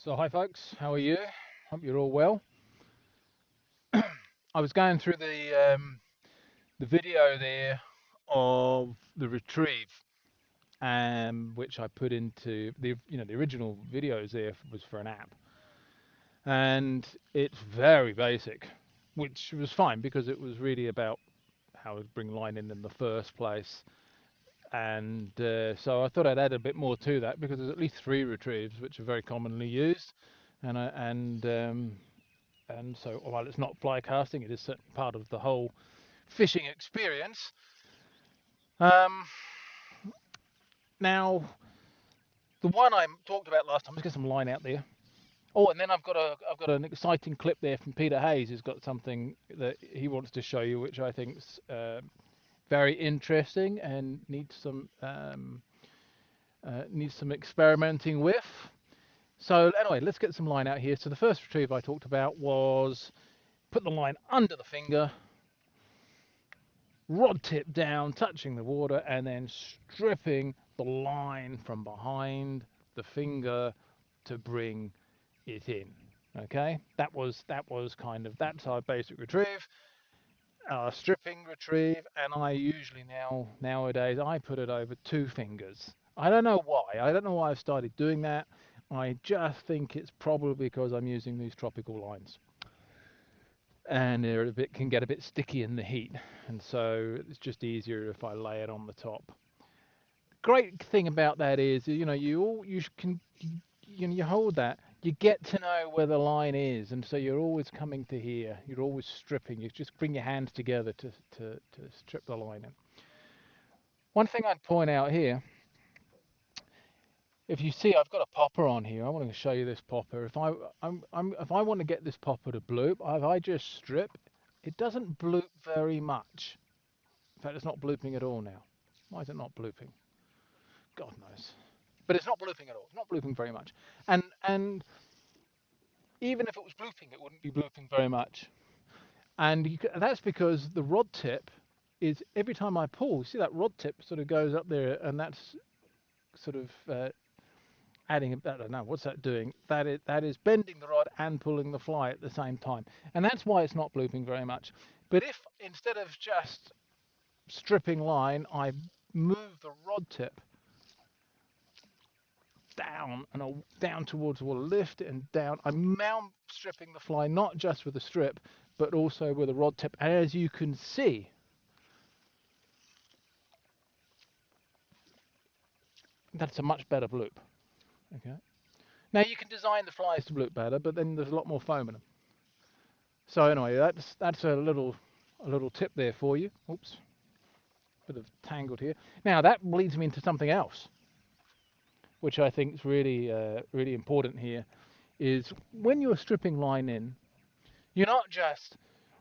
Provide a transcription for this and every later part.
So hi folks, how are you? Hope you're all well. I was going through the video there of the retrieve, which I put into the original videos there was for an app, and it's very basic, which was fine because it was really about how to bring line in the first place. And so I thought I'd add a bit more to that because there's at least three retrieves which are very commonly used, and so while it's not fly casting, it is certainly part of the whole fishing experience. Um, Now, the one I talked about last time, let's get some line out there. Oh, and then I've got an exciting clip there from Peter Hayes, who's got something that he wants to show you, which I think's very interesting and needs some experimenting with. So anyway, let's get some line out here. So the first retrieve I talked about was put the line under the finger, rod tip down, touching the water, and then stripping the line from behind the finger to bring it in. Okay, that's our basic retrieve, our stripping retrieve, and I usually nowadays I put it over two fingers. I don't know why. I don't know why I've started doing that. I just think it's probably because I'm using these tropical lines, and they're can get a bit sticky in the heat, and so it's just easier if I lay it on the top. Great thing about that is, you hold that, you get to know where the line is, and so you're always coming to here. You're always stripping. You just bring your hands together to strip the line in. One thing I'd point out here, if you see, I've got a popper on here. I want to show you this popper. If I want to get this popper to bloop, if I just strip, it doesn't bloop very much. In fact, it's not blooping at all now. Why is it not blooping? God knows. But it's not blooping at all. It's not blooping very much. And even if it was blooping, it wouldn't be blooping very much. And that's because the rod tip is, every time I pull, see that rod tip sort of goes up there, and that's sort of adding, I don't know, what's that doing? That is bending the rod and pulling the fly at the same time. And that's why it's not blooping very much. But if instead of just stripping line, I move the rod tip down and down towards the water, lift it and down, I'm now stripping the fly not just with a strip, but also with a rod tip. And as you can see, that's a much better bloop. Okay. Now you can design the flies to bloop better, but then there's a lot more foam in them. So anyway, that's a little tip there for you. Oops, bit of tangled here. Now that leads me into something else, which I think is really important here, is when you're stripping line in, you're not just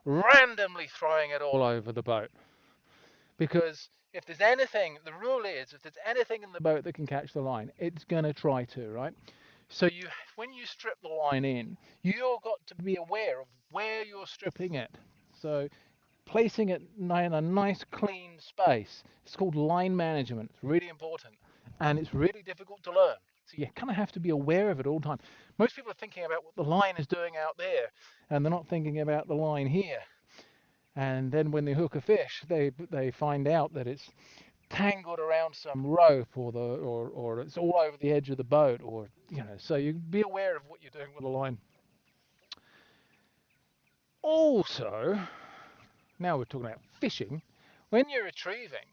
randomly throwing it all over the boat. Because if there's anything, the rule is, if there's anything in the boat that can catch the line, it's going to try to, right? So when you strip the line in, you've got to be aware of where you're stripping it. So placing it in a nice clean space. It's called line management. It's really important, and it's really difficult to learn. So you kind of have to be aware of it all the time. Most people are thinking about what the line is doing out there, and they're not thinking about the line here. And then when they hook a fish, they find out that it's tangled around some rope, or it's all over the edge of the boat, or So you be aware of what you're doing with the line. Also, now we're talking about fishing. When you're retrieving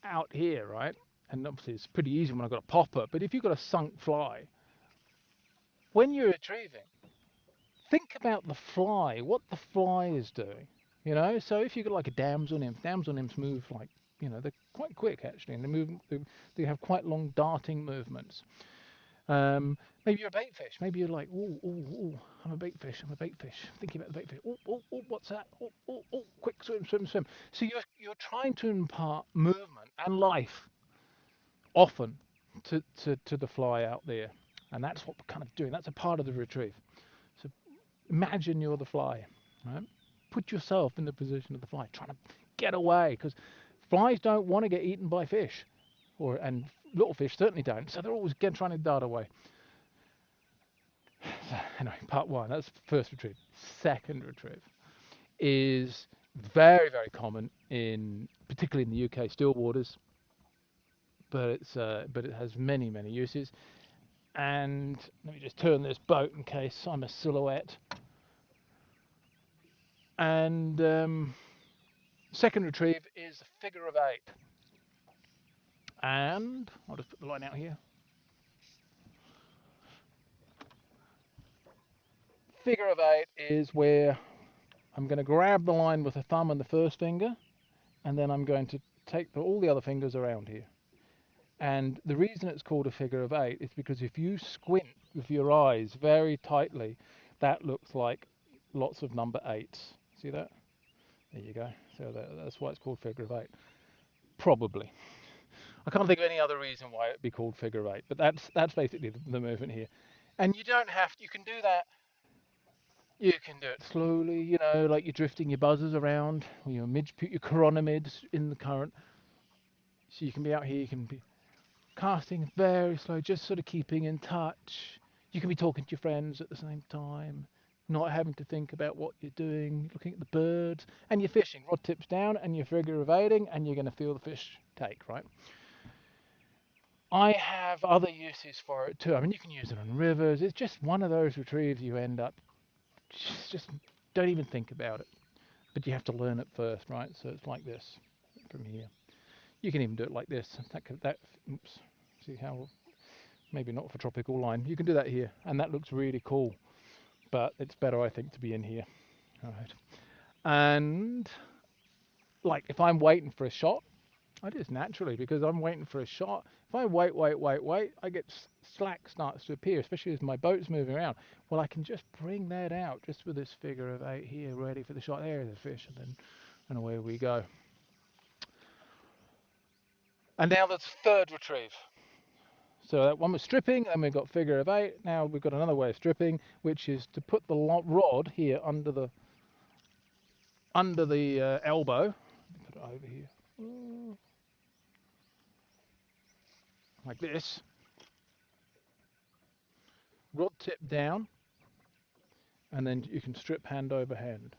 out here, right? And obviously it's pretty easy when I've got a popper, but if you've got a sunk fly, when you're retrieving, think about the fly, what the fly is doing. So if you've got like a damsel nymphs move like, they're quite quick actually, and they have quite long darting movements. Maybe you're a bait fish. Maybe you're like, oh, I'm a bait fish. Thinking about the bait fish. Oh, what's that? Oh, quick swim. So you're trying to impart movement and life often to the fly out there, and that's what we're kind of doing. That's a part of the retrieve. So imagine you're the fly, right? Put yourself in the position of the fly, trying to get away, because flies don't want to get eaten by fish, and little fish certainly don't. So they're always trying to dart away. So anyway, part one, that's first retrieve. Second retrieve is very, very common in, particularly in the UK still waters, but it has many, many uses. And let me just turn this boat in case I'm a silhouette. And second retrieve is a figure of eight. And I'll just put the line out here. Figure of eight is where I'm going to grab the line with the thumb and the first finger, and then I'm going to take all the other fingers around here. And the reason it's called a figure of eight is because if you squint with your eyes very tightly, that looks like lots of number eights. See that? There you go. So that's why it's called figure of eight. Probably. I can't think of any other reason why it'd be called figure of eight, but that's basically the movement here. And you don't have to, you can do that. You can do it slowly, like you're drifting your buzzers around, or your put your chironomids in the current. So you can be out here, you can be casting very slow, just sort of keeping in touch. You can be talking to your friends at the same time, not having to think about what you're doing, looking at the birds, and you're fishing. Rod tips down, and you're figure evading, and you're going to feel the fish take, right? I have other uses for it too. I mean, you can use it on rivers. It's just one of those retrieves you end up just don't even think about it. But you have to learn it first, right? So it's like this from here. You can even do it like this. Oops. See how, maybe not for tropical line. You can do that here, and that looks really cool. But it's better, I think, to be in here. All right. And like if I'm waiting for a shot, I do this naturally because I'm waiting for a shot. If I wait, I get slack starts to appear, especially as my boat's moving around. Well, I can just bring that out just with this figure of eight here, ready for the shot. There's the fish, and away we go. And now that's third retrieve. So that one was stripping, and we've got figure of eight. Now we've got another way of stripping, which is to put the rod here under the elbow. Put it over here, like this. Rod tip down, and then you can strip hand over hand.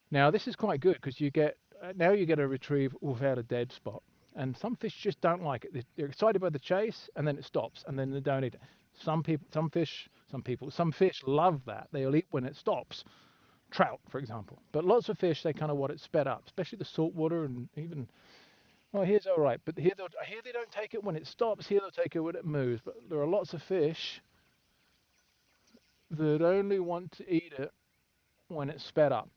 Now this is quite good because you get a retrieve without a dead spot. And some fish just don't like it. They're excited by the chase, and then it stops, and then they don't eat it. Some fish love that. They'll eat when it stops. Trout, for example. But lots of fish, they kind of want it sped up, especially the saltwater and even. Well, here's all right, but here they don't take it when it stops. Here they'll take it when it moves. But there are lots of fish that only want to eat it when it's sped up.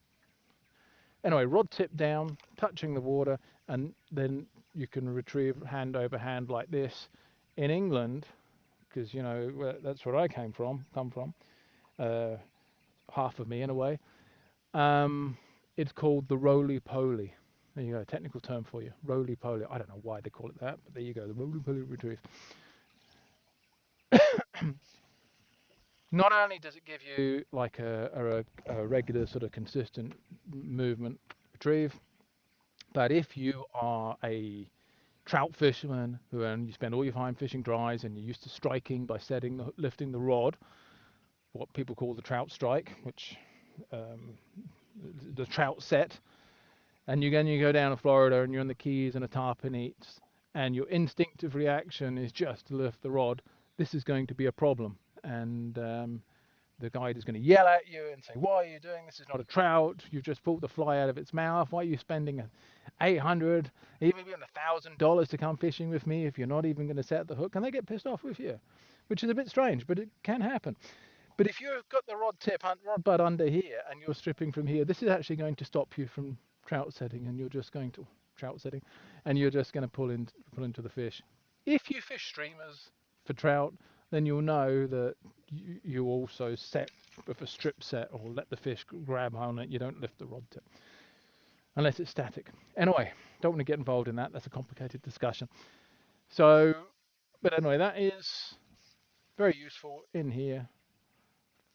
Anyway, rod tip down, touching the water, and then you can retrieve hand over hand like this. In England, because that's where I come from, uh, half of me in a way. It's called the roly-poly. There you go, a technical term for you, roly-poly. I don't know why they call it that, but there you go, the roly-poly retrieve. Not only does it give you like a regular sort of consistent movement retrieve, but if you are a trout fisherman and you spend all your time fishing dries and you're used to striking by lifting the rod, what people call the trout strike, which the trout set, and you go down to Florida and you're in the Keys and a tarpon eats, and your instinctive reaction is just to lift the rod, this is going to be a problem. And the guide is going to yell at you and say, "Why are you doing this? Is not a trout. You've just pulled the fly out of its mouth. Why are you spending $800, even $1,000 to come fishing with me if you're not even going to set the hook?" And they get pissed off with you, which is a bit strange, but it can happen. But if you've got the rod butt under here and you're stripping from here, this is actually going to stop you from trout setting, and you're just going to pull into the fish. If you fish streamers for trout, then you'll know that you also set with a strip set or let the fish grab on it. You don't lift the rod tip unless it's static. Anyway, don't want to get involved in that. That's a complicated discussion. So, but anyway, that is very useful in here.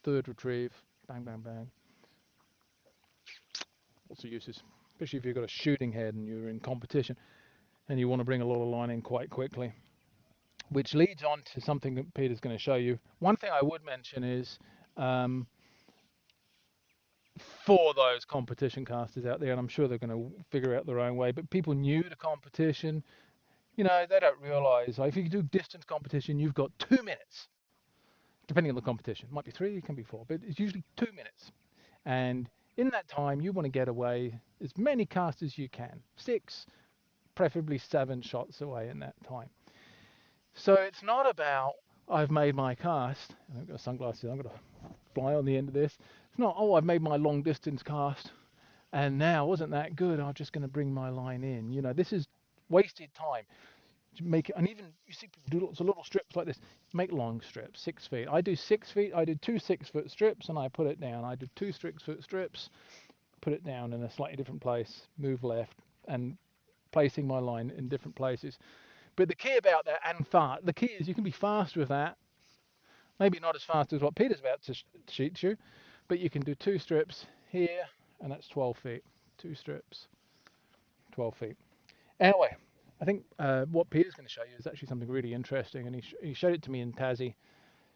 Third retrieve, bang, bang, bang. Lots of uses, especially if you've got a shooting head and you're in competition and you want to bring a lot of line in quite quickly. which leads on to something that Peter's going to show you. One thing I would mention is um, for those competition casters out there, and I'm sure they're going to figure out their own way, but people new to competition, you know, they don't realize, like, if you do distance competition, you've got 2 minutes, depending on the competition. It might be 3, it can be 4, but it's usually 2 minutes. And in that time, you want to get away as many casts as you can. 6, preferably 7 shots away in that time. So it's not about, I've made my cast, and I've got sunglasses, I'm going to fly on the end of this. It's not, oh, I've made my long distance cast, and now wasn't that good, I'm just going to bring my line in. You know, this is wasted time. Make it, and even you see people do lots of little strips like this. Make long strips, 6 feet. I do 6 feet. I did 2 6-foot strips, and I put it down. I did 2 6-foot strips, put it down in a slightly different place, move left, and placing my line in different places. But the key about that, and fast, the key is you can be fast with that. Maybe not as fast as what Peter's about to teach you, but you can do 2 strips here, and that's 12 feet. 2 strips, 12 feet. Anyway, I think what Peter's going to show you is actually something really interesting, and he showed it to me in Tassie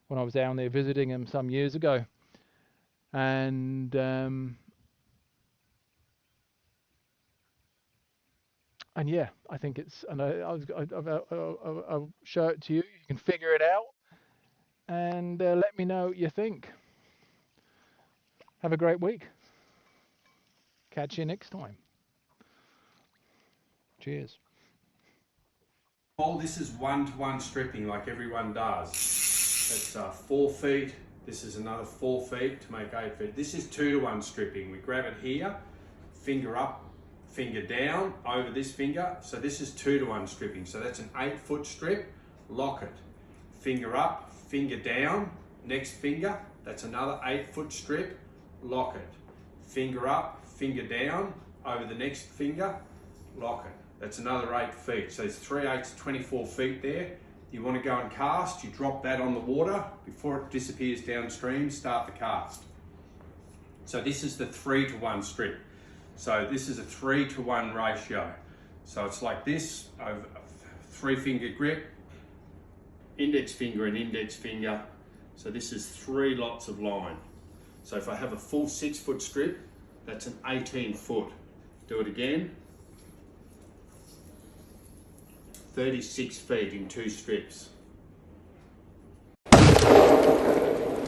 when I was down there visiting him some years ago. And yeah, I think it's, and I'll show it to you. You can figure it out, and let me know what you think. Have a great week. Catch you next time. Cheers. Oh, this is 1-to-1 stripping like everyone does. It's 4 feet. This is another 4 feet to make 8 feet. This is 2-to-1 stripping. We grab it here, finger up, finger down over this finger. So this is 2-to-1 stripping. So that's an 8-foot strip. Lock it. Finger up, finger down, next finger. That's another 8-foot strip. Lock it. Finger up, finger down over the next finger. Lock it. That's another 8 feet. So there's 3/8, 24 feet there. You want to go and cast, you drop that on the water. Before it disappears downstream, start the cast. So this is the 3-to-1 strip. So this is a 3-to-1 ratio. So it's like this, over 3-finger grip, index finger and index finger. So this is 3 lots of line. So if I have a full 6-foot strip, that's an 18 foot. Do it again. 36 feet in 2 strips.